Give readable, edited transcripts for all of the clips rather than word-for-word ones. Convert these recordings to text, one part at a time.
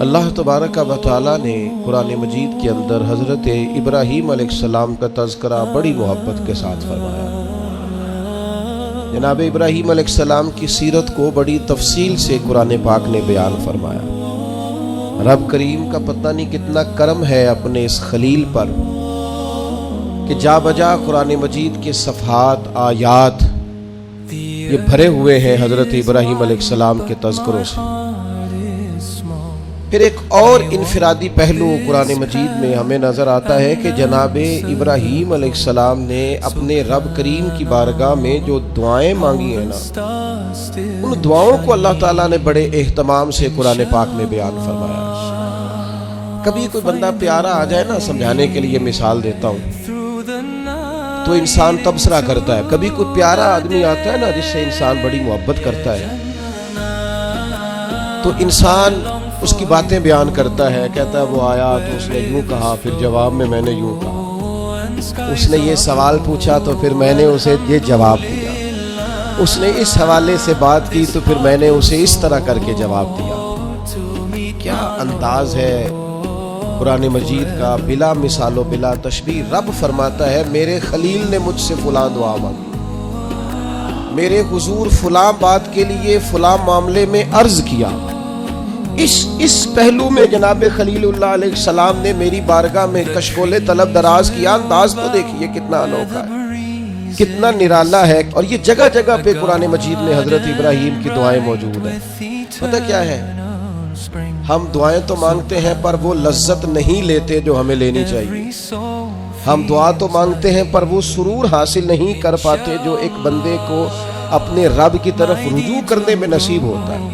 اللہ تبارک و تعالیٰ نے قرآن مجید کے اندر حضرت ابراہیم علیہ السلام کا تذکرہ بڑی محبت کے ساتھ فرمایا۔ جناب ابراہیم علیہ السلام کی سیرت کو بڑی تفصیل سے قرآن پاک نے بیان فرمایا۔ رب کریم کا پتہ نہیں کتنا کرم ہے اپنے اس خلیل پر کہ جا بجا قرآن مجید کے صفحات آیات یہ بھرے ہوئے ہیں حضرت ابراہیم علیہ السلام کے تذکروں سے۔ پھر ایک اور انفرادی پہلو قرآن مجید میں ہمیں نظر آتا ہے کہ جناب ابراہیم علیہ السلام نے اپنے رب کریم کی بارگاہ میں جو دعائیں مانگی ہیں نا، ان دعاؤں کو اللہ تعالیٰ نے بڑے اہتمام سے قرآن پاک میں بیان فرمایا۔ کبھی کوئی بندہ پیارا آ جائے نا، سمجھانے کے لیے مثال دیتا ہوں، تو انسان تبصرہ کرتا ہے۔ کبھی کوئی پیارا آدمی آتا ہے نا جس سے انسان بڑی محبت کرتا ہے، تو انسان اس کی باتیں بیان کرتا ہے، کہتا ہے وہ آیا تو اس نے یوں کہا، پھر جواب میں نے یوں کہا، اس نے یہ سوال پوچھا تو پھر میں نے اسے یہ جواب دیا، اس نے اس حوالے سے بات کی تو پھر میں نے اسے اس طرح کر کے جواب دیا۔ کیا انداز ہے قرآن مجید کا، بلا مثال و بلا تشبیہ۔ رب فرماتا ہے میرے خلیل نے مجھ سے فلاں دعا مانگی، میرے حضور فلاں بات کے لیے فلاں معاملے میں عرض کیا۔ اس پہلو میں جناب خلیل اللہ علیہ السلام نے میری بارگاہ میں کشکول طلب دراز کیا۔ انداز تو دیکھیے کتنا انوکھا ہے، کتنا نرالا ہے، اور یہ جگہ جگہ پہ قرآن مجید میں حضرت ابراہیم کی دعائیں موجود ہیں۔ پتہ کیا ہے، ہم دعائیں تو مانگتے ہیں پر وہ لذت نہیں لیتے جو ہمیں لینی چاہیے۔ ہم دعا تو مانگتے ہیں پر وہ سرور حاصل نہیں کر پاتے جو ایک بندے کو اپنے رب کی طرف رجوع کرنے میں نصیب ہوتا ہے۔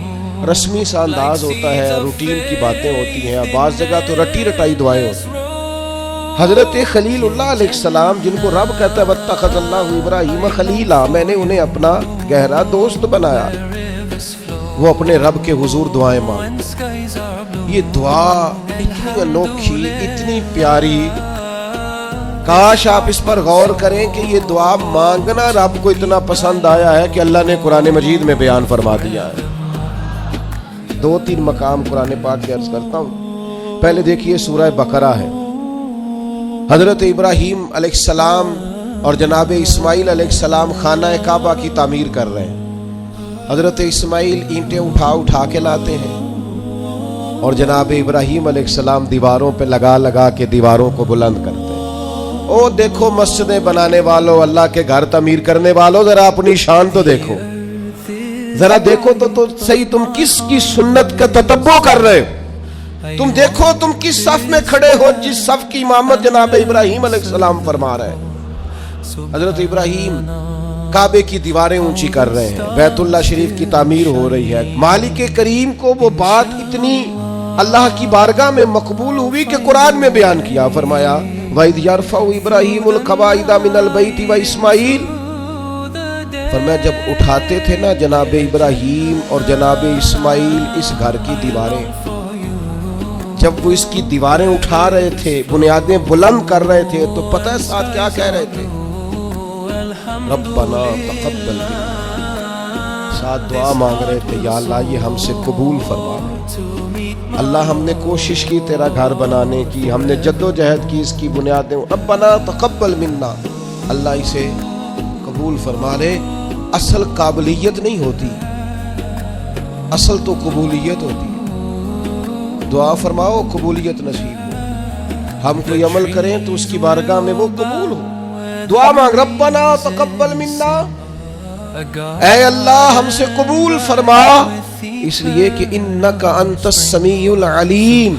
رسمی سا انداز ہوتا ہے، روٹین کی باتیں ہوتی ہیں، بعض جگہ تو رٹی رٹائی دعائیں ہوتی ہیں۔ حضرت خلیل اللہ علیہ السلام جن کو رب کہتا ہے واتخذ اللہ ابراہیم خلیلا، میں نے انہیں اپنا گہرا دوست بنایا، وہ اپنے رب کے حضور دعائیں مانگتے۔ یہ دعا اتنی انوکھی، اتنی پیاری، کاش آپ اس پر غور کریں کہ یہ دعا مانگنا رب کو اتنا پسند آیا ہے کہ اللہ نے قرآن مجید میں بیان فرما دیا ہے۔ دو تین مقام قرآن پاک کے عرض کرتا ہوں۔ پہلے دیکھیے سورہ بقرہ ہے، حضرت ابراہیم علیہ السلام اور جناب اسماعیل علیہ السلام خانہ کعبہ کی تعمیر کر رہے ہیں۔ حضرت اسماعیل اینٹیں اٹھا کے لاتے ہیں اور جناب ابراہیم علیہ السلام دیواروں پہ لگا کے دیواروں کو بلند کرتے ہیں۔ او دیکھو مسجدیں بنانے والوں، اللہ کے گھر تعمیر کرنے والوں، ذرا اپنی شان تو دیکھو، ذرا دیکھو تو صحیح تم کس کی سنت کا تتبع کر رہے ہو، تم دیکھو تم کس صف میں کھڑے ہو جس صف کی امامت جناب ابراہیم علیہ السلام فرما رہے ہیں۔ حضرت ابراہیم کعبے کی دیواریں اونچی کر رہے ہیں، بیت اللہ شریف کی تعمیر ہو رہی ہے۔ مالک کریم کو وہ بات اتنی اللہ کی بارگاہ میں مقبول ہوئی کہ قرآن میں بیان کیا، فرمایا وَإِذْ يَرْفَعُ إِبْرَاهِيمُ الْقَوَاعِدَ مِنَ الْبَيْتِ وَإِسْمَاعِيلُ، فرمایا جب اٹھاتے تھے نا جناب ابراہیم اور جناب اسماعیل اس گھر کی دیواریں، جب وہ اس کی دیواریں اٹھا رہے تھے، بنیادیں بلند کر رہے تھے، تو پتہ ہے ساتھ کیا کہہ رہے تھے؟ ربنا تقبل منا، ساتھ دعا مانگ رہے تھے یا اللہ یہ ہم سے قبول فرما لے۔ اللہ ہم نے کوشش کی تیرا گھر بنانے کی، ہم نے جد و جہد کی اس کی بنیادیں، ربنا تقبل منا، اللہ اسے قبول فرما لے۔ اصل قابلیت نہیں ہوتی، اصل تو قبولیت ہوتی ہے۔ دعا فرماؤ قبولیت نصیب ہو، ہم کوئی عمل کریں تو اس کی بارگاہ میں وہ قبول ہو۔ دعا مانگ ربنا تقبل منا، اے اللہ ہم سے قبول فرما، اس لیے کہ انک انت السمیع العلیم،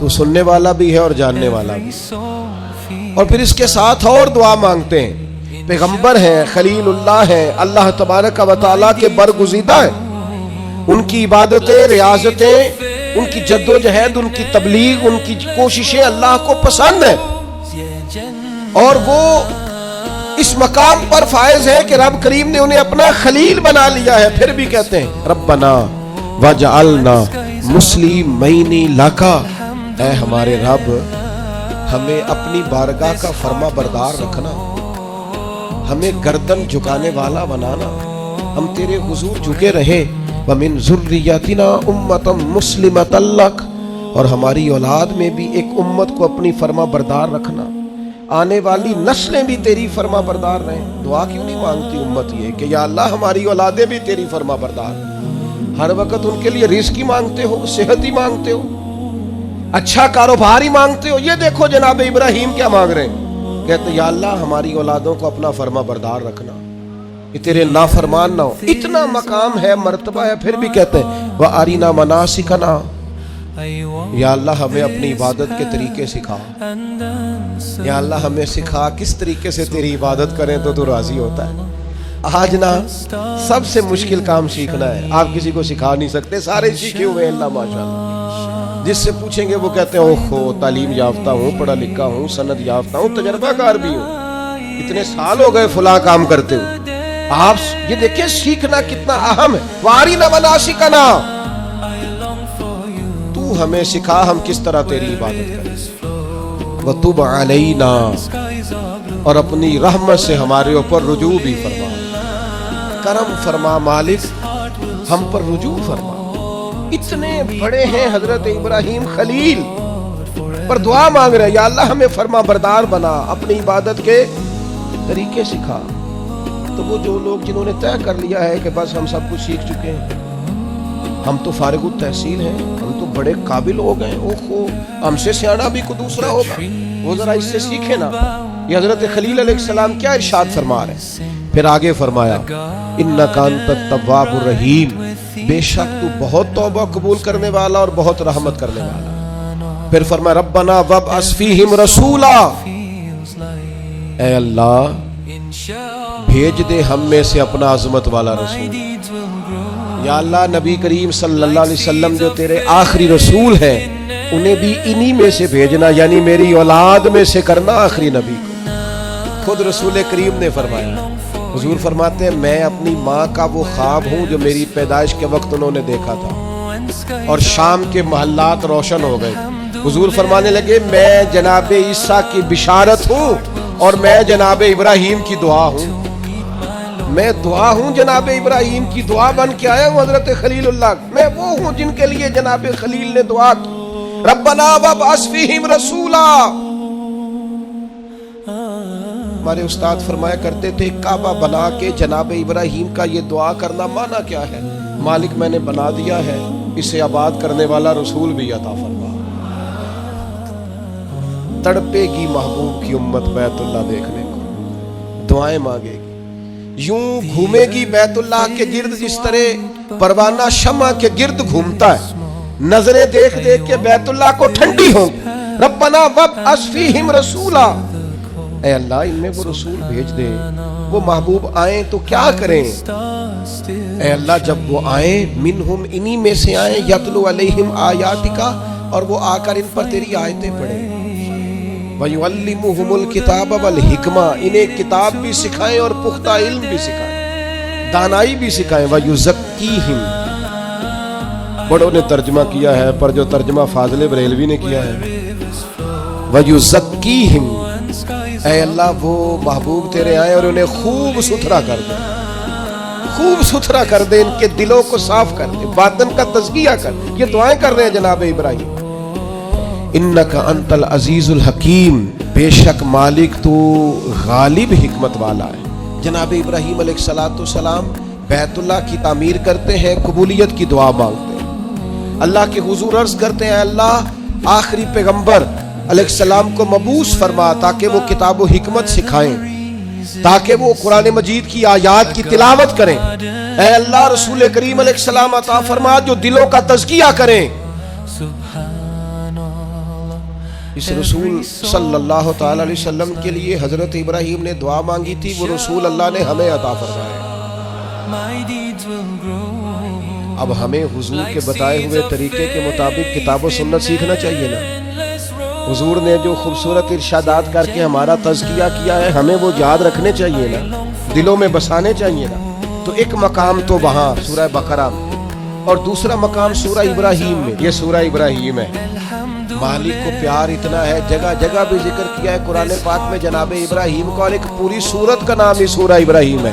تو سننے والا بھی ہے اور جاننے والا بھی۔ اور پھر اس کے ساتھ اور دعا مانگتے ہیں، پیغمبر ہیں، خلیل اللہ ہیں، اللہ تبارک و تعالیٰ کے برگزیدہ ہیں، ان کی عبادتیں، ریاضتیں، ان کی جد و جہد، ان کی تبلیغ، ان کی کوششیں اللہ کو پسند ہیں، اور وہ اس مقام پر فائز ہے کہ رب کریم نے انہیں اپنا خلیل بنا لیا ہے۔ پھر بھی کہتے ہیں ربنا وجعلنا مسلمین لک، اے ہمارے رب ہمیں اپنی بارگاہ کا فرما بردار رکھنا، ہمیں گردن جھکانے والا بنانا، ہم تیرے حضور جھکے رہے، وَمِن ذُرِّيَّتِنَا أُمَّةً مُسْلِمَةً لَكَ، اور ہماری اولاد میں بھی ایک امت کو اپنی فرما بردار رکھنا، آنے والی نسلیں بھی تیری فرما بردار رہیں۔ دعا کیوں نہیں مانگتی امت یہ کہ یا اللہ ہماری اولادیں بھی تیری فرما بردار، ہر وقت ان کے لیے رزق ہی مانگتے ہو، صحت ہی مانگتے ہو، اچھا کاروبار ہی مانگتے ہو۔ یہ دیکھو جناب ابراہیم کیا مانگ رہے ہیں، کہتے یا اللہ ہماری اولادوں کو اپنا فرما بردار رکھنا، یہ تیرے نافرمان نہ ہو۔ اتنا مقام ہے، مرتبہ ہے، پھر بھی کہتے ہیں وَأَرِنَا مَنَاسِكَنَا، یا اللہ ہمیں اپنی عبادت کے طریقے سکھا، یا اللہ ہمیں سکھا کس طریقے سے تیری عبادت کریں تو راضی ہوتا ہے۔ آج نا سب سے مشکل کام سیکھنا ہے، آپ کسی کو سکھا نہیں سکتے، سارے سیکھے ہوئے ہیں اللہ ماشاءاللہ۔ جس سے پوچھیں گے وہ کہتے ہیں اوہو تعلیم یافتہ ہوں، پڑھا لکھا ہوں، سند یافتہ ہوں، تجربہ کار بھی ہوں، اتنے سال ہو گئے فلاں کام کرتے ہوئے۔ آپ یہ دیکھیں سیکھنا کتنا اہم ہے۔ وَأَرِنَا مَنَاسِكَنَا، تو ہمیں سکھا ہم کس طرح تیری عبادت کریں۔ وَتُبْ عَلَيْنَا، اور اپنی رحمت سے ہمارے اوپر رجوع بھی فرما، کرم فرما مالک، ہم پر رجوع فرما۔ اتنے بڑے ہیں حضرت ابراہیم خلیل، پر دعا مانگ رہے یا اللہ ہمیں فرما بردار بنا، اپنی عبادت کے طریقے سکھا۔ تو وہ جو لوگ جنہوں نے طے کر لیا ہے کہ بس ہم سب کچھ سیکھ چکے ہیں، ہم تو فارغ التحصیل ہیں، ہم تو بڑے قابل ہو گئے، اوہو ہم سے سیانا بھی کوئی دوسرا ہوگا، وہ ذرا اس سے سیکھے نا۔ یہ حضرت خلیل علیہ السلام کیا ارشاد فرما رہے ہیں، پھر آگے فرمایا اِنَّكَ أَنْتَ التَّوَّابُ الرَّحِيمُ، بے شک تو بہت توبہ قبول کرنے والا اور بہت رحمت کرنے والا۔ پھر فرمایا رَبَّنَا وَابْعَثْ فِيهِمْ رَسُولًا، اے اللہ بھیج دے ہم میں سے اپنا عظمت والا رسول۔ یا اللہ نبی کریم صلی اللہ علیہ وسلم جو تیرے آخری رسول ہیں انہیں بھی انہی میں سے بھیجنا، یعنی میری اولاد میں سے کرنا آخری نبی کو۔ خود رسول کریم نے فرمایا، حضور فرماتے ہیں میں اپنی ماں کا وہ خواب ہوں جو میری پیدائش کے وقت انہوں نے دیکھا تھا اور شام کے محلات روشن ہو گئے۔ حضور فرمانے لگے میں جناب عیسیٰ کی بشارت ہوں اور میں جناب ابراہیم کی دعا ہوں، میں دعا ہوں جناب ابراہیم کی دعا بن کے آیا ہوں حضرت خلیل اللہ، میں وہ ہوں جن کے لیے جناب خلیل نے دعا کی ربنا وابعث فیہم رسولا۔ ہمارے استاد فرمایا کرتے تھے کعبہ بنا کے جناب ابراہیم کا یہ دعا کرنا معنی کیا ہے، مالک میں نے بنا دیا ہے، اسے آباد کرنے والا رسول بھی عطا فرما۔ تڑپے گی محبوب کی امت بیت اللہ دیکھنے کو، دعائیں مانگے گی، یوں گھومے گی بیت اللہ کے گرد جس طرح پروانہ شمع کے گرد گھومتا ہے، نظریں دیکھ دیکھ کے بیت اللہ کو ٹھنڈی ہوں گی۔ ربنا وابعث فیہم رسولا، اے اللہ ان میں وہ رسول بھیج دے، وہ محبوب آئیں تو کیا کریں، اے اللہ جب وہ آئیں منہم انہی میں سے آئیں، یتلو علیہم آیاتکا، اور وہ آ کر ان پر تیری آیتیں پڑھیں، وَيُعَلِّمُهُمُ الْكِتَابَ وَالْحِکْمَةَ، انہیں کتاب بھی سکھائیں اور پختہ علم بھی سکھائیں، دانائی بھی سکھائیں، وَيُزَكِّيهِمْ، بڑوں نے ترجمہ کیا ہے پر جو ترجمہ فاضل بریلوی نے کیا ہے وَيُزَكِّيهِمْ، اے اللہ وہ محبوب تیرے آئیں اور انہیں خوب ستھرا کر دے، خوب ستھرا کر دے، ان کے دلوں کو صاف کر دے، باطن کا تزکیہ کر دے۔ یہ دعائیں کر رہے ہیں جناب ابراہیم۔ انک انت العزیز الحکیم، بے شک مالک تو غالب حکمت والا ہے۔ جناب ابراہیم علیہ السلام بیت اللہ کی تعمیر کرتے ہیں، قبولیت کی دعا مانگتے ہیں، اللہ کے حضور عرض کرتے ہیں اللہ آخری پیغمبر علیہ السلام کو مبعوث فرما تاکہ وہ کتاب و حکمت سکھائیں، تاکہ وہ قرآن مجید کی آیات کی تلاوت کریں۔ اے اللہ رسول کریم علیہ السلام عطا فرما جو دلوں کا تزکیہ کریں۔ اس رسول صلی اللہ تعالی علیہ وسلم کے لیے حضرت ابراہیم نے دعا مانگی تھی، وہ رسول اللہ نے ہمیں عطا فرمایا۔ اب ہمیں حضور کے بتائے ہوئے طریقے کے مطابق کتاب و سنت سیکھنا چاہیے نا۔ حضور نے جو خوبصورت ارشادات کر کے ہمارا تزکیہ کیا ہے ہمیں وہ یاد رکھنے چاہیے نا، دلوں میں بسانے چاہیے نا۔ تو ایک مقام تو وہاں سورہ بقرہ میں اور دوسرا مقام سورہ ابراہیم میں، یہ سورہ ابراہیم ہے۔ مالک کو پیار اتنا ہے، جگہ جگہ بھی ذکر کیا ہے قرآن پاک میں جناب ابراہیم کا، اور ایک پوری سورت کا نام ہی سورہ ابراہیم ہے۔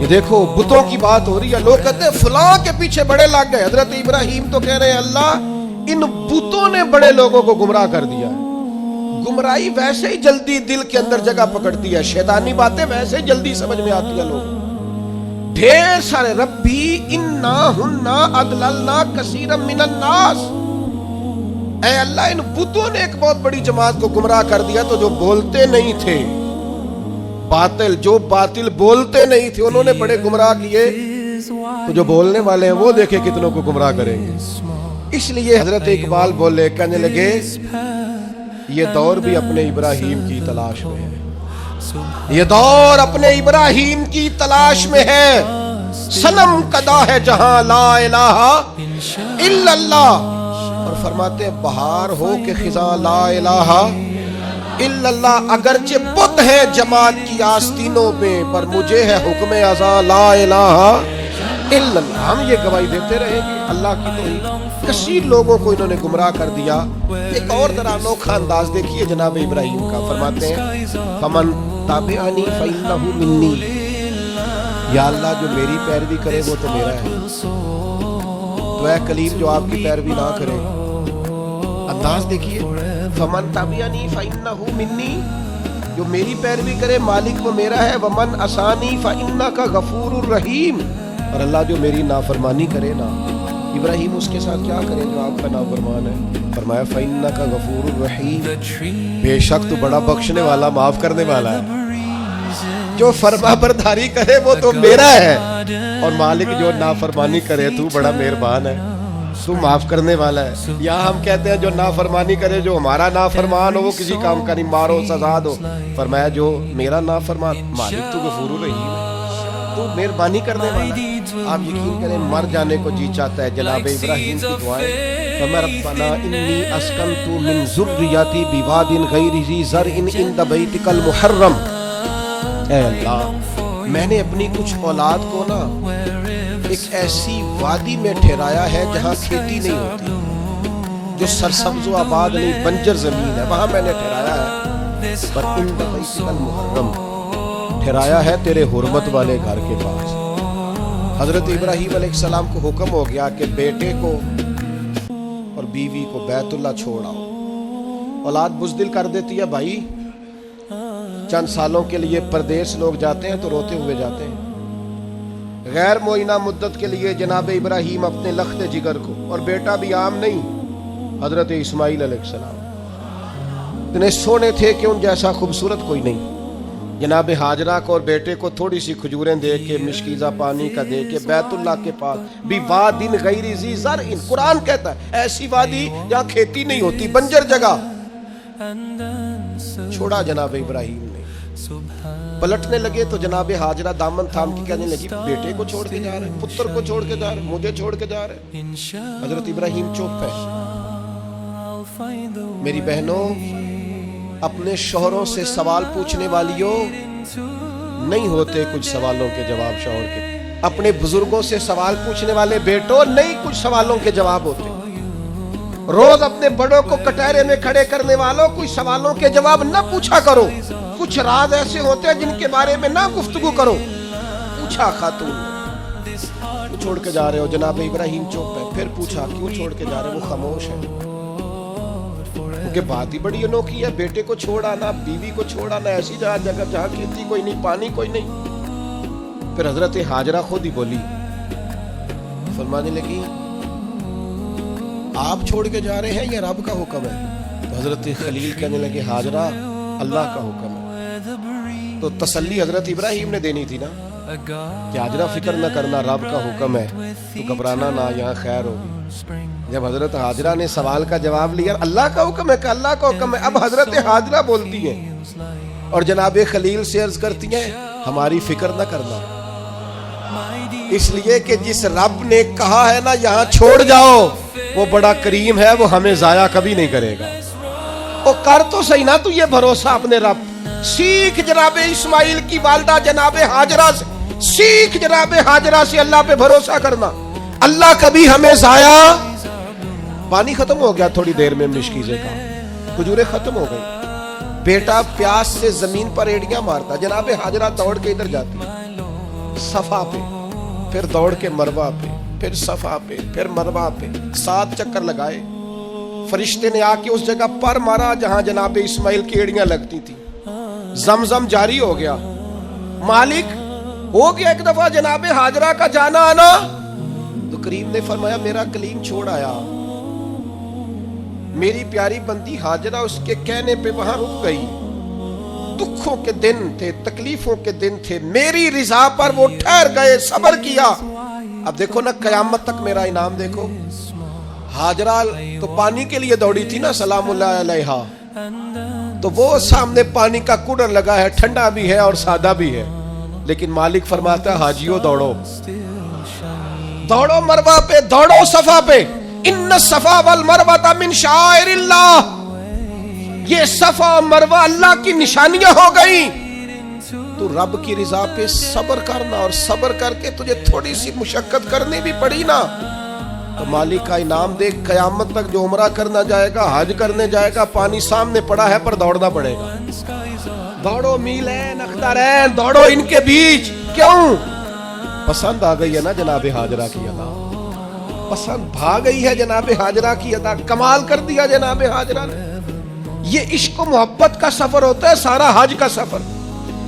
یہ دیکھو بتوں کی بات ہو رہی ہے، لوگ کہتے ہیں فلاں کے پیچھے بڑے لگ گئے. حضرت ابراہیم تو کہہ رہے ہیں اللہ ان بتوں نے بڑے لوگوں کو گمراہ کر دیا ہے. گمراہی ویسے ہی جلدی دل کے اندر جگہ پکڑتی ہے، شیطانی باتیں ویسے ہی جلدی سمجھ میں آتی ہیں لوگوں. ڈھیر سارے ربی انا ہننا اضللنا کثیرا من الناس، اے اللہ ان بتوں نے ایک بہت بڑی جماعت کو گمراہ کر دیا. تو جو بولتے نہیں تھے باطل، جو باطل بولتے نہیں تھے انہوں نے بڑے گمراہ کیے، تو جو بولنے والے ہیں وہ دیکھیں کتنوں کو گمراہ کریں گے. اس لیے حضرت اقبال بولے، کہنے لگے یہ دور بھی اپنے ابراہیم کی تلاش میں ہے، یہ دور اپنے ابراہیم کی تلاش میں ہے. صنم کدا ہے جہاں لا الہ الا اللہ، اور فرماتے ہیں بہار ہو کہ خزاں لا الہ الا اللہ. اگرچہ بت ہے جماعت کی آستینوں میں، پر مجھے ہے حکم ازاں لا الہ الا اللہ. ہم یہ گواہی دیتے رہیں گے اللہ کی توحید. کثیر لوگوں کو انہوں نے گمراہ کر دیا. ایک اور ذرا انوکھا انداز دیکھیے جناب ابراہیم کا. فرماتے ہیں فمن تابعنی فانہ منی، یا اللہ جو میری پیروی کرے وہ تو میرا ہے. تو اے کلیم جو آپ کی پیروی نہ کرے، انداز دیکھیے، فمن تابعنی فانہ منی، جو میری پیروی کرے مالک وہ میرا ہے. ومن عصانی فانک غفور الرحیم، اور اللہ جو میری نافرمانی کرے نا، ابراہیم اس کے ساتھ کیا کرے جو آپ کا نافرمان ہے. فرمایا فانک غفور الرحیم، بے شک تو بڑا بخشنے والا معاف کرنے والا ہے. جو فرما برداری کرے وہ تو میرا ہے، اور مالک جو نافرمانی کرے تو بڑا مہربان ہے، تو معاف کرنے والا ہے. یا ہم کہتے ہیں جو نافرمانی کرے، جو ہمارا نافرمان ہو وہ کسی کام کا نہیں، مارو سزا دو. فرمایا جو میرا نافرمان، مالک تو غفور الرحیم ہے، تو مہربانی کرنے والا. آپ یقین کریں مر جانے کو جی چاہتا ہے. جناب ابراہیم کی دعائیں، فَمَا رَبَّنَا إِنِّي أَسْكَنْتُ مِنْ ذُرِّيَّتِي بِوَادٍ غَيْرِ ذِي زَرْعٍ عِنْدَ بَيْتِكَ الْمُحَرَّمِ، اے اللہ میں نے اپنی کچھ اولاد کو نا ایک ایسی وادی میں ٹھہرایا ہے جہاں کھیتی نہیں ہوتی، جو سرسبز و آباد نہیں، بنجر زمین ہے، وہاں میں نے ٹھہرایا ہے. پر عِنْدَ بَيْتِكَ الْمُحَرَّمِ، ٹھہرایا ہے تیرے حرمت والے گھر کے پاس. حضرت ابراہیم علیہ السلام کو حکم ہو گیا کہ بیٹے کو اور بیوی کو بیت اللہ چھوڑ آؤ. اولاد بزدل کر دیتی ہے بھائی، چند سالوں کے لیے پردیس لوگ جاتے ہیں تو روتے ہوئے جاتے ہیں. غیر معینہ مدت کے لیے جناب ابراہیم اپنے لخت جگر کو، اور بیٹا بھی عام نہیں، حضرت اسماعیل علیہ السلام اتنے سونے تھے کہ ان جیسا خوبصورت کوئی نہیں. جناب حاجرہ کو اور بیٹے کو تھوڑی سی کھجوریں دے کے، مشکیزہ پانی کا دے کے بیت اللہ کے پاس بھی وادٍ غیر ذی زرع، قرآن کہتا ہے ایسی وادی جہاں کھیتی نہیں ہوتی، بنجر جگہ، چھوڑا جناب ابراہیم نے. پلٹنے لگے تو جناب حاجرہ دامن تھام کے کہنے لگی بیٹے کو چھوڑ کے جا رہے، پتر کو چھوڑ کے جا رہے، مجھے چھوڑ کے جا رہے. حضرت ابراہیم چپ ہے. میری بہنوں، اپنے شوہروں سے سوال پوچھنے والیوں نہیں ہوتے کچھ سوالوں کے جواب شوہر کے. اپنے بزرگوں سے سوال پوچھنے والے بیٹوں نہیں کچھ سوالوں کے جواب ہوتے. روز اپنے بڑوں کو کٹہرے میں کھڑے کرنے والوں کچھ سوالوں کے جواب نہ پوچھا کرو. کچھ راز ایسے ہوتے ہیں جن کے بارے میں نہ گفتگو کرو. پوچھا خاتون چھوڑ کے جا رہے ہو؟ جناب ابراہیم چپ ہے. پھر پوچھا کیوں چھوڑ کے جا رہے ہو؟ وہ خاموش ہے، کہ بات ہی بڑی انوکھی ہے. بیٹے کو چھوڑ آنا، بیوی کو چھوڑ آنا ایسی جگہ جہاں کھیتی کوئی نہیں، پانی کوئی نہیں. پھر حضرت حاجرہ خود ہی بولی، فرمانے لگی آپ چھوڑ کے جا رہے ہیں یا رب کا حکم ہے؟ تو حضرت خلیل کہنے لگے حاجرہ اللہ کا حکم ہے. تو تسلی حضرت ابراہیم نے دینی تھی نا کہ حاجرہ فکر نہ کرنا، رب کا حکم ہے، تو گھبرانا نہ، یہاں خیر ہوگی. جب حضرت حاجرہ نے سوال کا جواب لیا، اللہ کا حکم ہے کہ اللہ کا حکم ہے، اب حضرت حاجرہ بولتی ہیں اور جناب خلیل سے عرض کرتی ہیں ہماری فکر نہ کرنا، اس لیے کہ جس رب نے کہا ہے نا یہاں چھوڑ جاؤ وہ بڑا کریم ہے، وہ ہمیں ضائع کبھی نہیں کرے گا. وہ کر تو صحیح نا تو یہ بھروسہ اپنے رب. سیکھ جناب اسماعیل کی والدہ جناب حاجرہ سے، سیکھ جناب حاجرہ سے اللہ پہ بھروسہ کرنا. اللہ کبھی ہمیں ضائع. پانی ختم ہو گیا تھوڑی دیر میں مشکیزے کا، کھجوریں ختم ہو گئی. بیٹا پیاس سے زمین پر ایڑیاں مارتا، جناب حاجرہ دوڑ کے ادھر جاتی صفا پہ، پھر دوڑ کے مروہ پہ، پھر صفا پہ، پھر مروہ پہ 7 چکر لگائے. فرشتے نے آ کے اس جگہ پر مارا جہاں جناب اسماعیل کی ایڑیاں لگتی تھی. زمزم جاری ہو گیا. مالک ہو گیا ایک دفعہ جناب ہاجرہ کا جانا آنا. تو کریم نے فرمایا میرا کلیم چھوڑ آیا. میری پیاری بندی ہاجرہ اس کے کہنے پہ وہاں رک گئی. دکھوں کے دن تھے، تکلیفوں کے دن تھے، میری رضا پر وہ ٹھہر گئے، صبر کیا. اب دیکھو نا قیامت تک میرا انعام دیکھو. ہاجرہ تو پانی کے لیے دوڑی تھی نا سلام اللہ علیہا، تو وہ سامنے پانی کا کولر لگا ہے، ٹھنڈا بھی ہے اور سادہ بھی ہے. لیکن مالک فرماتا ہے حاجیو دوڑو، دوڑو مروہ پہ، دوڑو صفا پہ. ان الصفا والمروہ من شعائر اللہ. یہ صفا اور مروہ اللہ کی نشانیاں ہو گئی. تو رب کی رضا پہ صبر کرنا، اور صبر کر کے تجھے تھوڑی سی مشقت کرنی بھی پڑی نا، تو مالک کا انعام دیکھ. قیامت تک جو عمرہ کرنا جائے گا، حج کرنے جائے گا، پانی سامنے پڑا ہے پر دوڑنا پڑے گا. دوڑو میلین اخترین، دوڑو ان کے بیچ. کیوں؟ پسند آ گئی ہے نا جناب ہاجرہ کی ادا، پسند بھا گئی ہے جناب ہاجرہ کی ادا. کمال کر دیا جناب ہاجرہ نے. یہ عشق و محبت کا سفر ہوتا ہے، سارا حج کا سفر،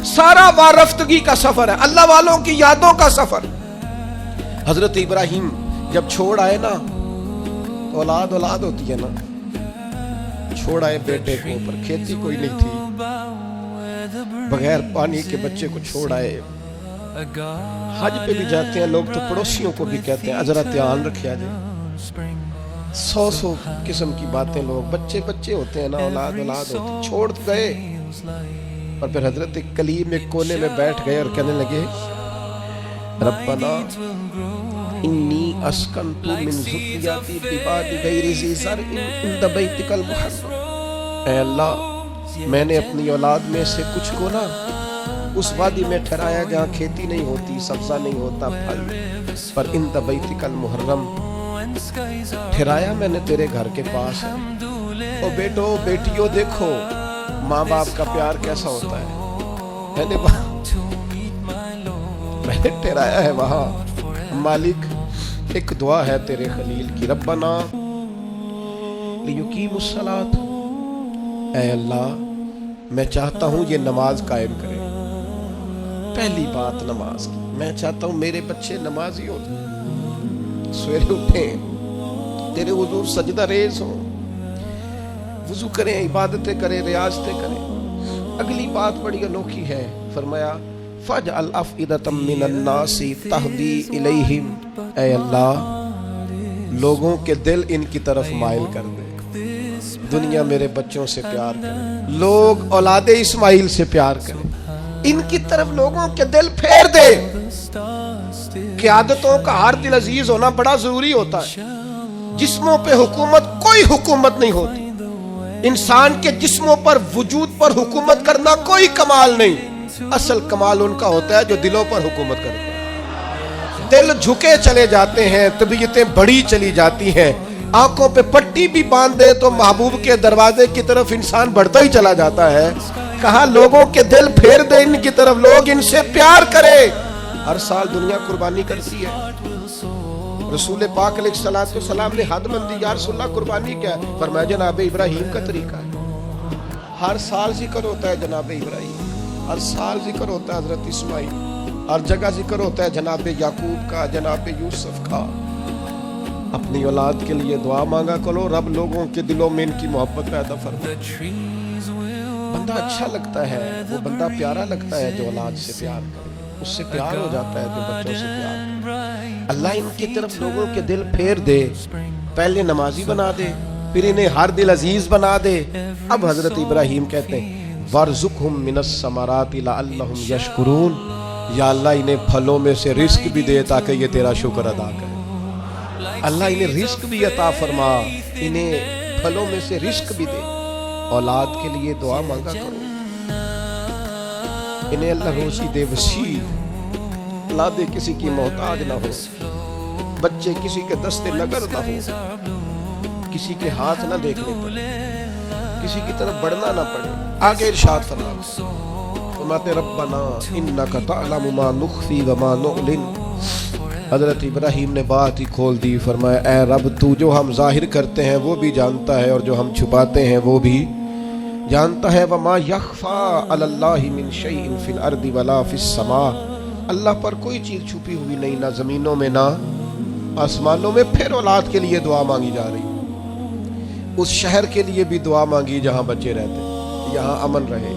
سارا وارفتگی کا سفر ہے، اللہ والوں کی یادوں کا سفر. حضرت ابراہیم جب چھوڑ آئے نا، تو اولاد ہوتی ہے نا، چھوڑ آئے بیٹے کو اوپر، کھیتی کوئی نہیں تھی، بغیر پانی کے بچے کو چھوڑ آئے. حج پہ بھی جاتے ہیں لوگ تو پڑوسیوں کو بھی کہتے ہیں ذرا دھیان رکھیا جائے. 100 قسم کی باتیں، لوگ بچے ہوتے ہیں نا، اولاد ہوتی، چھوڑ گئے. اور پھر حضرت کلیم ایک کونے میں بیٹھ گئے اور کہنے لگے ربنا انی اسکنت من ذریتی بواد غیر ذی زرع عند بیتک المحرم. اے اللہ میں نے اپنی اولاد میں سے کچھ کو نا اس وادی میں ٹھہرایا جہاں کھیتی نہیں ہوتی، سبزہ نہیں ہوتا، پھل، پر عند بیتک المحرم ٹھہرایا میں نے تیرے گھر کے پاس ہے. او بیٹو بیٹیوں دیکھو ماں باپ کا پیار کیسا ہوتا ہے. میں نے ٹھہرایا ہے وہاں. مالک ایک دعا ہے تیرے خلیل کی، ربنا لیقیموا الصلاۃ. اے اللہ میں چاہتا ہوں یہ نماز قائم کرے. پہلی بات نماز کی، میں چاہتا ہوں میرے بچے نمازی ہو، سویرے اٹھیں، تیرے حضور سجدہ ریز ہوں، وضو کریں، عبادتیں کریں، ریاضتیں کریں. اگلی بات بڑی انوکھی ہے، فرمایا فَاجْعَلْ أَفْئِدَةً مِّنَ النَّاسِ تَهْوِي إِلَيْهِمْ. اے اللہ لوگوں کے دل ان کی طرف مائل کر دے. دنیا میرے بچوں سے پیار کرے، لوگ اولاد اسماعیل سے پیار کریں، ان کی طرف لوگوں کے دل پھیر دے. قیادتوں کا ہر دل عزیز ہونا بڑا ضروری ہوتا ہے. جسموں پہ حکومت کوئی حکومت نہیں ہوتی. انسان کے جسموں پر وجود پر حکومت کرنا کوئی کمال نہیں. اصل کمال ان کا ہوتا ہے جو دلوں پر حکومت کرتا ہے. دل جھکے چلے جاتے ہیں، طبیعتیں بڑی چلی جاتی ہیں. آنکھوں پہ پٹی بھی باندھ دے تو محبوب کے دروازے کی طرف انسان بڑھتا ہی چلا جاتا ہے. کہا لوگوں کے دل پھیر دے ان کی طرف، لوگ ان سے پیار کرے. ہر سال دنیا قربانی کرتی ہے. رسول پاک علیہ السلام نے حد بندی، یا رسول اللہ قربانی کیا ہے؟ فرمایا جناب ابراہیم کا طریقہ ہے. ہر سال ذکر ہوتا ہے جناب ابراہیم، ہر سال ذکر ہوتا ہے حضرت اسماعیل، ہر جگہ ذکر ہوتا ہے جناب یعقوب کا، جناب یوسف کا. اپنی اولاد کے لیے دعا مانگا کرو، رب لوگوں کے دلوں میں ان کی محبت پیدا فرمائے. بندہ اچھا لگتا ہے، وہ بندہ پیارا لگتا ہے جو اولاد سے پیار کرے، اس سے پیار ہو جاتا ہے جو بچوں سے پیار کرے. اللہ ان کی طرف لوگوں کے دل پھیر دے. پہلے نمازی بنا دے، پھر انہیں ہر دل عزیز بنا دے. اب حضرت ابراہیم کہتے ہیں وَارْزُقْهُم مِّنَ الثَّمَرَاتِ لَعَلَّهُمْ يَشْكُرُونَ. یا اللہ انہیں پھلوں میں سے رزق بھی دے تاکہ یہ تیرا شکر ادا کرے. اللہ انہیں رزق بھی عطا فرما، انہیں پھلوں میں سے رزق بھی دے. اولاد کے لیے دعا مانگا کرو، انہیں اللہ روزی دے وسیع، اولادیں کسی کی محتاج نہ ہو، بچے کسی کے دستے نگر نہ ہو، کسی کے ہاتھ نہ دیکھنے پڑے، کسی کی طرف بڑھنا نہ پڑے. آگے ارشاد فرمایا فرماتے ربنا انک تعلم ما نخفی وما نعلن. حضرت ابراہیم نے بات ہی کھول دی. فرمایا اے رب تو جو ہم ظاہر کرتے ہیں وہ بھی جانتا ہے اور جو ہم چھپاتے ہیں وہ بھی جانتا ہے. وما یخفی علی اللہ من شیء فی الارض ولا فی السماء. اللہ پر کوئی چیز چھپی ہوئی نہیں، نہ زمینوں میں نہ آسمانوں میں. پھر اولاد کے لیے دعا مانگی جا رہی. اس شہر کے لیے بھی دعا مانگی جہاں بچے رہتے، یہاں امن رہے.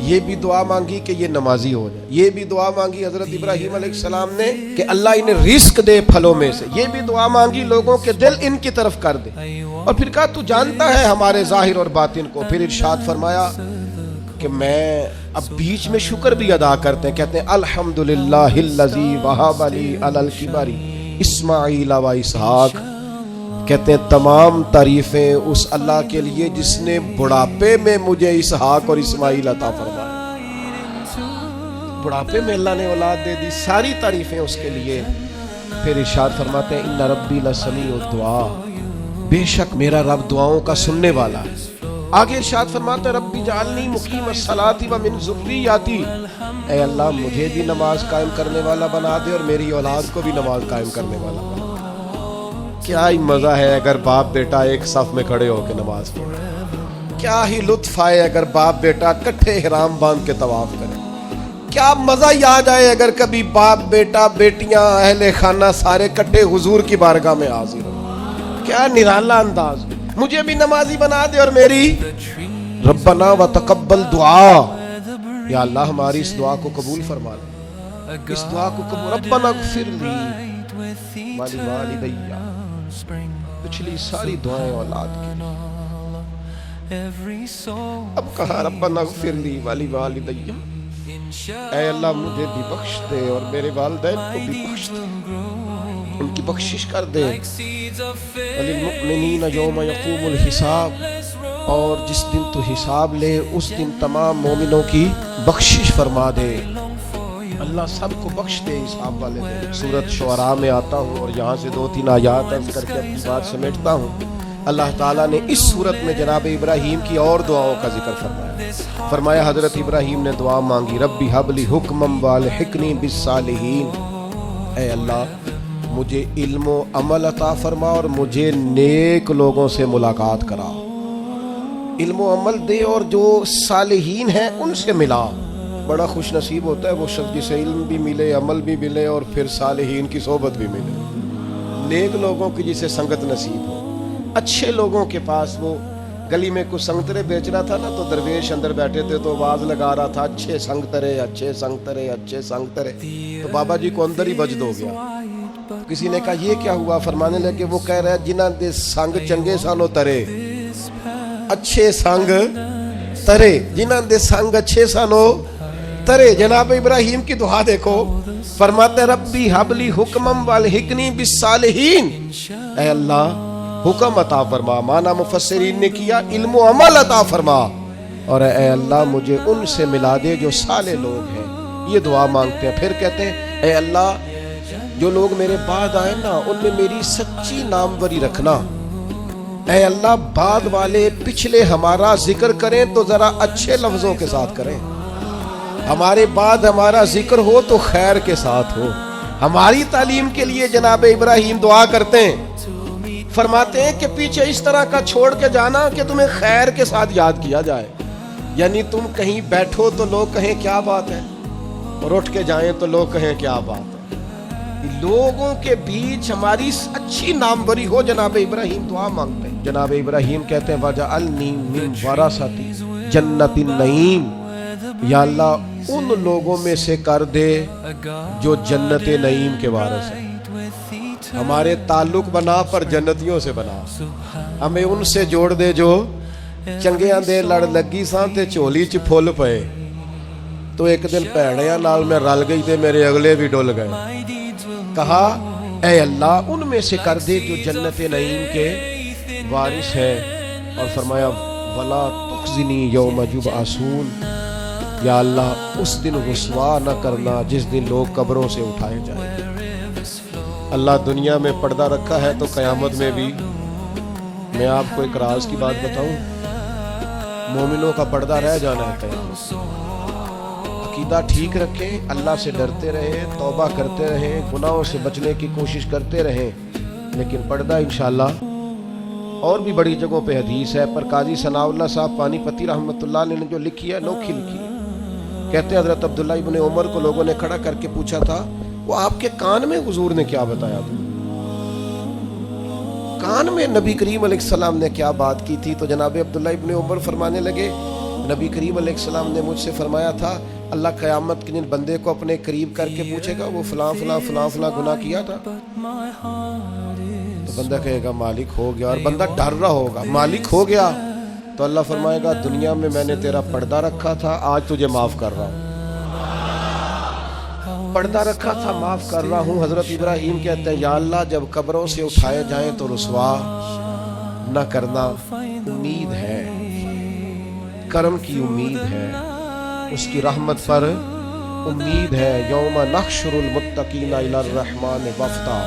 یہ بھی دعا مانگی کہ یہ نمازی ہو جائے. یہ بھی دعا مانگی حضرت ابراہیم علیہ السلام نے کہ اللہ انہیں رزق دے پھلوں میں سے. یہ بھی دعا مانگی لوگوں کے دل ان کی طرف کر دے. اور پھر کہا تو جانتا ہے ہمارے ظاہر اور باطن کو. پھر ارشاد فرمایا کہ میں اب بیچ میں شکر بھی ادا کرتے ہیں. کہتے ہیں الحمدللہ الذی وہب لی علی الکبر اسماعیل و اسحاق. کہتے ہیں تمام تعریفیں اس اللہ کے لیے جس نے بڑھاپے میں مجھے اسحاق اور اسماعیل عطا فرمایا. بڑھاپے میں اللہ نے اولاد دے دی. ساری تعریفیں اس کے لیے. پھر ارشاد فرماتے ہیں ان ربی لسمیع الدعاء. بے شک میرا رب دعاؤں کا سننے والا ہے. آگے ارشاد فرماتے ہیں ربی جعلنی مقیم الصلاۃ ومن ذریتی. اے اللہ مجھے بھی نماز قائم کرنے والا بنا دے اور میری اولاد کو بھی نماز قائم کرنے والا بنا دے. کیا ہی مزہ ہے اگر باپ بیٹا ایک صف میں کھڑے ہو کے نماز پڑھے. کیا ہی لطف آئے اگر باپ بیٹا کٹھے احرام باندھ کے طواف کرے. کیا مزہ ہی آ جائے اگر کبھی باپ بیٹا بیٹیاں اہل خانہ سارے کٹھے حضور کی بارگاہ میں حاضر ہو. کیا نرالا انداز. مجھے بھی نمازی بنا دے اور میری ربنا وتقبل دعا. یا اللہ ہماری اس دعا کو قبول فرما لے. اس دعا کو قبول. ربنا اغفر لی ولوالدی. پچھلی ساری دعائیں اولاد کی. اب کہا ربنا اغفر لی ولوالدی. اے اللہ مجھے بھی بخش دے اور میرے والدین کو بھی بخش دے. ان کی بخشش کر دے. وللمؤمنین یوم یقوم الحساب. اور جس دن تو حساب لے اس دن تمام مومنوں کی بخشش فرما دے. اللہ سب کو بخش دے حساب والے دن. سورۃ شعراء میں آتا ہوں اور یہاں سے 2-3 آیات عرض کر کے اپنی بات سمیٹتا ہوں. اللہ تعالیٰ نے اس صورت میں جناب ابراہیم کی اور دعاؤں کا ذکر فرمایا. فرمایا حضرت ابراہیم نے دعا مانگی ربی حب لی حکما والحقنی بالصالحین. اے اللہ مجھے علم و عمل عطا فرما اور مجھے نیک لوگوں سے ملاقات کرا. علم و عمل دے اور جو صالحین ہیں ان سے ملا. بڑا خوش نصیب ہوتا ہے وہ شخص جسے علم بھی ملے، عمل بھی ملے اور پھر صالحین کی صحبت بھی ملے. نیک لوگوں کی جسے سنگت نصیب ہو. اچھے لوگوں کے پاس. وہ گلی میں کچھ سنگترے بیچ رہا تھا نا تو درویش اندر بیٹھے تھے تو آواز لگا رہا تھا اچھے سنگترے اچھے سنگترے اچھے سنگترے. تو بابا جی کو اندر ہی وجد ہو گیا. کسی نے کہا یہ کیا ہوا؟ فرمانے لگے وہ کہہ رہا ہے جنہاں دے سنگ چنگے سانو ترے. اچھے سنگ ترے. جنہاں دے سنگ اچھے سانو ترے. جناب ابراہیم کی دعا دیکھو. فرماتے ربی حبلی حکمم والحقنی بالصالحین. اے اللہ حکم عطا فرما. مانا مفسرین نے کیا علم و عمل عطا فرما. اور اے اللہ مجھے ان سے ملا دے جو صالح لوگ ہیں. یہ دعا مانگتے ہیں. پھر کہتے ہیں اے اللہ جو لوگ میرے بعد آئے نا ان میں میری سچی ناموری رکھنا. اے اللہ بعد والے پچھلے ہمارا ذکر کریں تو ذرا اچھے لفظوں کے ساتھ کریں. ہمارے بعد ہمارا ذکر ہو تو خیر کے ساتھ ہو. ہماری تعلیم کے لیے جناب ابراہیم دعا کرتے ہیں. فرماتے ہیں کہ پیچھے اس طرح کا چھوڑ کے جانا کہ تمہیں خیر کے ساتھ یاد کیا جائے. یعنی تم کہیں بیٹھو تو لوگ کہیں کیا بات ہے اور اٹھ کے جائیں تو لوگ کہیں کیا بات ہے. لوگوں کے بیچ ہماری اچھی ناموری ہو. جناب ابراہیم دعا مانگتے ہیں. جناب ابراہیم کہتے ہیں وَجَعَلْنِي مِنْ وَرَثَةِ جَنَّةِ النَّعِيمِ. یا اللہ ان لوگوں میں سے کر دے جو جنت نعیم کے وارث ہیں. ہمارے تعلق بنا پر جنتیوں سے بنا. ہمیں ان سے جوڑ دے جو چنگیاں دے لڑ لگی سان تے چولی چ پھول پئے. تو ایک دن پیڑیاں نال میں رل گئی تے میرے اگلے بھی ڈول گئے. کہا اے اللہ ان میں سے کر دے جو جنت نعیم کے وارث ہے. اور فرمایا ولا تخزنی یوم یبعثون. یا اللہ اس دن رسوا نہ کرنا جس دن لوگ قبروں سے اٹھائے جائیں. اللہ دنیا میں پردہ رکھا ہے تو قیامت میں بھی. میں آپ کو ایک راز کی بات بتاؤں. مومنوں کا پردہ رہ جانا ہے. عقیدہ ٹھیک رکھیں، اللہ سے ڈرتے رہیں، توبہ کرتے رہیں، گناہوں سے بچنے کی کوشش کرتے رہیں، لیکن پردہ انشاءاللہ اور بھی بڑی جگہوں پہ حدیث ہے، پر قاضی ثناء اللہ صاحب پانی پتی رحمۃ اللہ علیہ نے جو لکھی ہے انوکھی لکھی ہے۔ کہتے ہیں حضرت عبداللہ ابن عمر کو لوگوں نے کھڑا کر کے پوچھا تھا، وہ آپ کے کان میں حضور نے کیا بتایا تھا؟ کان میں نبی کریم علیہ السلام نے کیا بات کی تھی؟ تو جناب عبداللہ ابن عمر فرمانے لگے، نبی کریم علیہ السلام نے مجھ سے فرمایا تھا، اللہ قیامت کے دن بندے کو اپنے قریب کر کے پوچھے گا وہ فلاں فلاں فلاں فلاں گناہ کیا تھا؟ تو بندہ کہے گا مالک ہو گیا، اور بندہ ڈر رہا ہوگا مالک ہو گیا، تو اللہ فرمائے گا دنیا میں میں نے تیرا پردہ رکھا تھا، آج تجھے معاف کر رہا ہوں، پردہ رکھا تھا معاف کر رہا ہوں۔ حضرت ابراہیم کہتے ہیں یا اللہ جب قبروں سے اٹھائے جائیں تو رسوا نہ کرنا، امید ہے، کرم کی امید ہے، اس کی رحمت پر امید ہے۔ یوم نحشر المتقین الی الرحمن وفدا،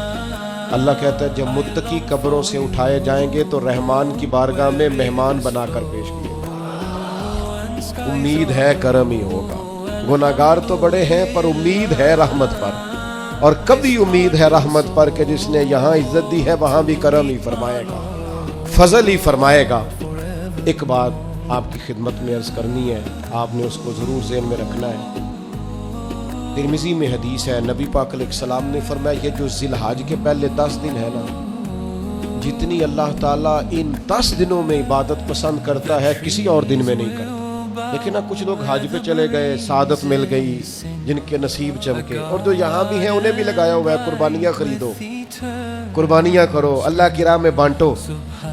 اللہ کہتا ہے جب متقی قبروں سے اٹھائے جائیں گے تو رحمان کی بارگاہ میں مہمان بنا کر پیش کیے گئے، امید ہے کرم ہی ہوگا۔ گناہگار تو بڑے ہیں پر امید ہے رحمت پر، اور کبھی امید ہے رحمت پر کہ جس نے یہاں عزت دی ہے وہاں بھی کرم ہی فرمائے گا، فضل ہی فرمائے گا۔ ایک بات آپ کی خدمت میں عرض کرنی ہے، آپ نے اس کو ضرور ذہن میں رکھنا ہے۔ ترمذی میں حدیث ہے، نبی پاک علیہ السلام نے فرمایا یہ جو ذی الحج کے پہلے 10 دن ہے نا، جتنی اللہ تعالیٰ ان 10 دنوں میں عبادت پسند کرتا ہے کسی اور دن میں نہیں کرتا۔ لیکن کچھ لوگ حج پہ چلے گئے، سعادت مل گئی، جن کے نصیب چمکے، اور جو یہاں بھی ہیں انہیں بھی لگایا ہوا ہے قربانیاں خریدو، قربانیاں کرو، اللہ کی راہ میں بانٹو۔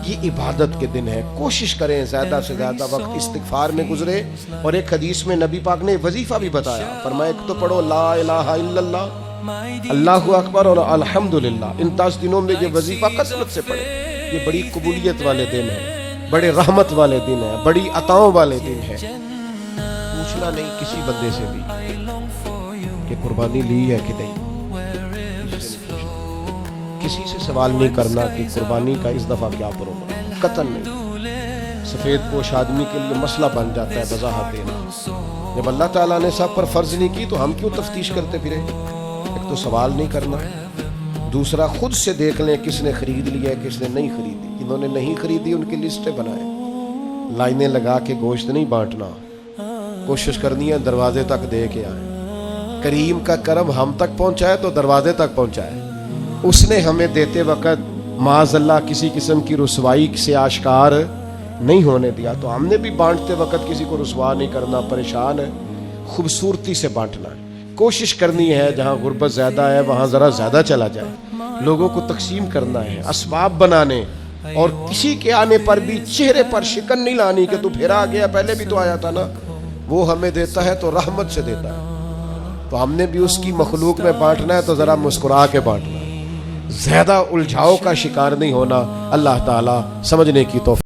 یہ عبادت کے دن ہے، کوشش کریں زیادہ سے زیادہ وقت استغفار میں گزرے۔ اور ایک حدیث میں نبی پاک نے وظیفہ بھی بتایا، فرمایا ایک تو پڑھو لا الہ الا اللہ، اللہ اکبر اور الحمدللہ، ان 10 دنوں میں یہ وظیفہ کثرت سے پڑھے۔ یہ بڑی قبولیت والے دن ہیں، بڑے رحمت والے دن ہیں، بڑی عطاؤں والے دن ہیں۔ پوچھنا نہیں کسی بندے سے بھی کہ قربانی لی ہے کہ نہیں، کسی سے سوال نہیں کرنا کہ قربانی کا اس دفعہ کیا پروگرام، قطعاً نہیں۔ سفید پوش آدمی کے لیے مسئلہ بن جاتا ہے وضاحت دینا۔ جب اللہ تعالیٰ نے سب پر فرض نہیں کی تو ہم کیوں تفتیش کرتے پھرے؟ ایک تو سوال نہیں کرنا، دوسرا خود سے دیکھ لیں کس نے خرید لیا ہے کس نے نہیں خریدی۔ جنہوں نے نہیں خریدی ان کی لسٹیں بنائیں، لائنیں لگا کے گوشت نہیں بانٹنا، کوشش کرنی ہے دروازے تک دے کے آئیں۔ کریم کا کرم ہم تک پہنچائے تو دروازے تک پہنچائے۔ اس نے ہمیں دیتے وقت معاذ اللہ کسی قسم کی رسوائی سے آشکار نہیں ہونے دیا، تو ہم نے بھی بانٹتے وقت کسی کو رسوا نہیں کرنا، پریشان ہے، خوبصورتی سے بانٹنا ہے۔ کوشش کرنی ہے جہاں غربت زیادہ ہے وہاں ذرا زیادہ چلا جائے، لوگوں کو تقسیم کرنا ہے، اسباب بنانے، اور کسی کے آنے پر بھی چہرے پر شکن نہیں لانی کہ تو پھر آ گیا، پہلے بھی تو آیا تھا نا۔ وہ ہمیں دیتا ہے تو رحمت سے دیتا ہے، تو ہم نے بھی اس کی مخلوق میں بانٹنا ہے تو ذرا مسکرا کے بانٹنا ہے، زیادہ الجھاؤ کا شکار نہیں ہونا۔ اللہ تعالیٰ سمجھنے کی توفیق